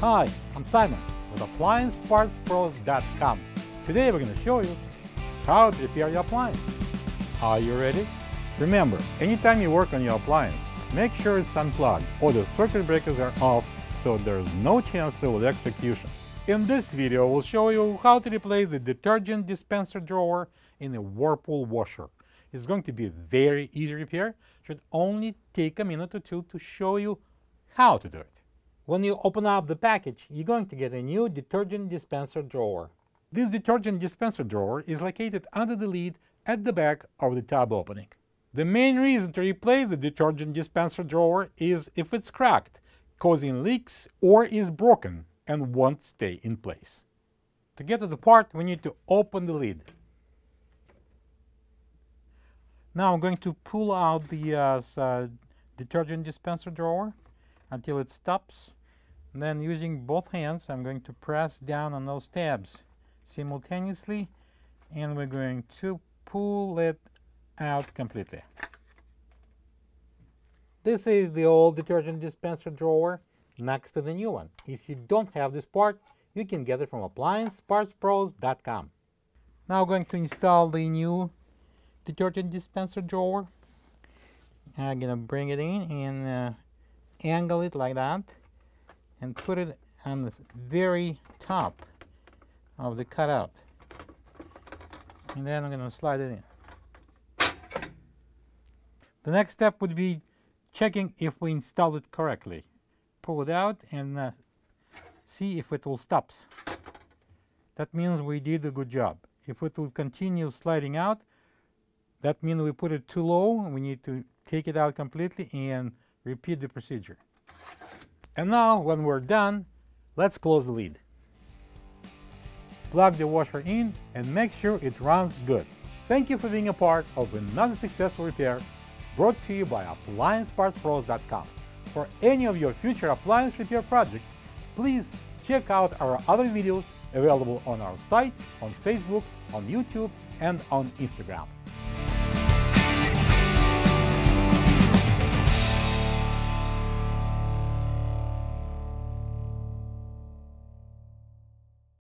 Hi, I'm Simon with AppliancePartsPros.com. Today we're going to show you how to repair your appliance. Are you ready? Remember, anytime you work on your appliance, make sure it's unplugged or the circuit breakers are off so there's no chance of electrocution. In this video, we'll show you how to replace the detergent dispenser drawer in a Whirlpool washer. It's going to be a very easy repair. Should only take a minute or two to show you how to do it. When you open up the package, you're going to get a new detergent dispenser drawer. This detergent dispenser drawer is located under the lid at the back of the tub opening. The main reason to replace the detergent dispenser drawer is if it's cracked, causing leaks, or is broken and won't stay in place. To get to the part, we need to open the lid. Now I'm going to pull out the detergent dispenser drawer until it stops. And then using both hands, I'm going to press down on those tabs simultaneously, and we're going to pull it out completely. This is the old detergent dispenser drawer next to the new one. If you don't have this part, you can get it from AppliancePartsPros.com. Now I'm going to install the new detergent dispenser drawer. I'm going to bring it in and angle it like that and put it on the very top of the cutout. And then I'm going to slide it in. The next step would be checking if we installed it correctly. Pull it out and see if it will stop. That means we did a good job. If it will continue sliding out, that means we put it too low. We need to take it out completely and repeat the procedure. And now, when we're done, let's close the lid. Plug the washer in and make sure it runs good. Thank you for being a part of another successful repair brought to you by AppliancePartsPros.com. For any of your future appliance repair projects, please check out our other videos available on our site, on Facebook, on YouTube, and on Instagram.